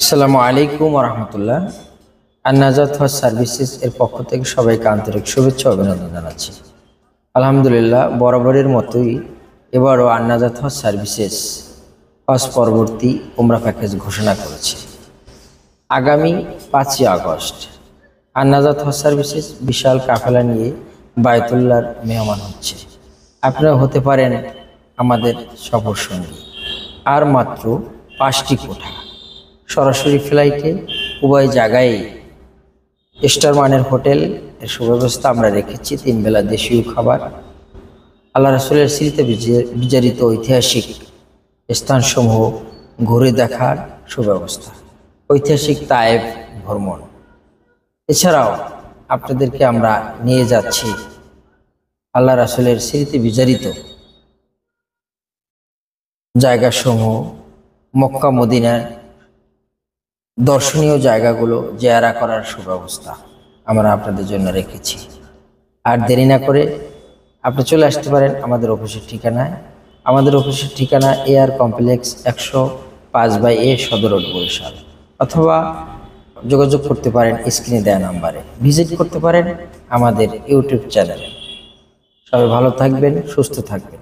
আসসালামু আলাইকুম ওয়া রাহমাতুল্লাহ। আন-নাজাত হজ সার্ভিসেস এর পক্ষ থেকে সবাইকে আন্তরিক শুভেচ্ছা ও অভিনন্দন জানাচ্ছি। আলহামদুলিল্লাহ, বরাবরের মতোই এবারও আন-নাজাত হজ সার্ভিসেস হজ পরবর্তী উমরা প্যাকেজ ঘোষণা করেছে। আগামী 5ই আগস্ট আন-নাজাত হজ সার্ভিসেস বিশাল কাফেলা নিয়ে বায়তুল্লাহর মেহমান হচ্ছে। আপনারা হতে পারেন আমাদের সফর সঙ্গী। আর মাত্র 5টি কোঠা, সরাসরি ফ্লাইটে উভয় জায়গায় স্টার মানের হোটেল এর সুব্যবস্থা আমরা রেখেছি। 3 বেলা দেশীয় খাবার, আল্লাহ রাসূলের স্মৃতিতে বিজড়িত ঐতিহাসিক স্থানসমূহ ঘুরে দেখার সুব্যবস্থা, ঐতিহাসিক তায়েফ ভ্রমণ। এছাড়াও আপনাদেরকে আমরা নিয়ে যাচ্ছি আল্লাহ রাসূলের স্মৃতিতে বিজড়িত জায়গাসমূহ, মক্কা মদিনার দর্শনীয় জায়গাগুলো জিয়ারা করার সুব্যবস্থা আমরা আপনাদের জন্য রেখেছি। আর দেরি না করে আপনি চলে আসতে পারেন আমাদের অফিসের ঠিকানায়। আমাদের অফিসের ঠিকানা এয়ার কমপ্লেক্স 105/A সদর রোড, বরিশাল। অথবা যোগাযোগ করতে পারেন স্ক্রিনে দেওয়া নাম্বারে। ভিজিট করতে পারেন আমাদের ইউটিউব চ্যানেলে। সবাই ভালো থাকবেন, সুস্থ থাকবেন,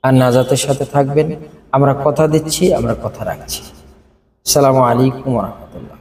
আর নাজাতের সাথে থাকবেন। আমরা কথা দিচ্ছি, আমরা কথা রাখছি। আসসালামু আলাইকুম ওয়া রাহমাতুল্লাহ।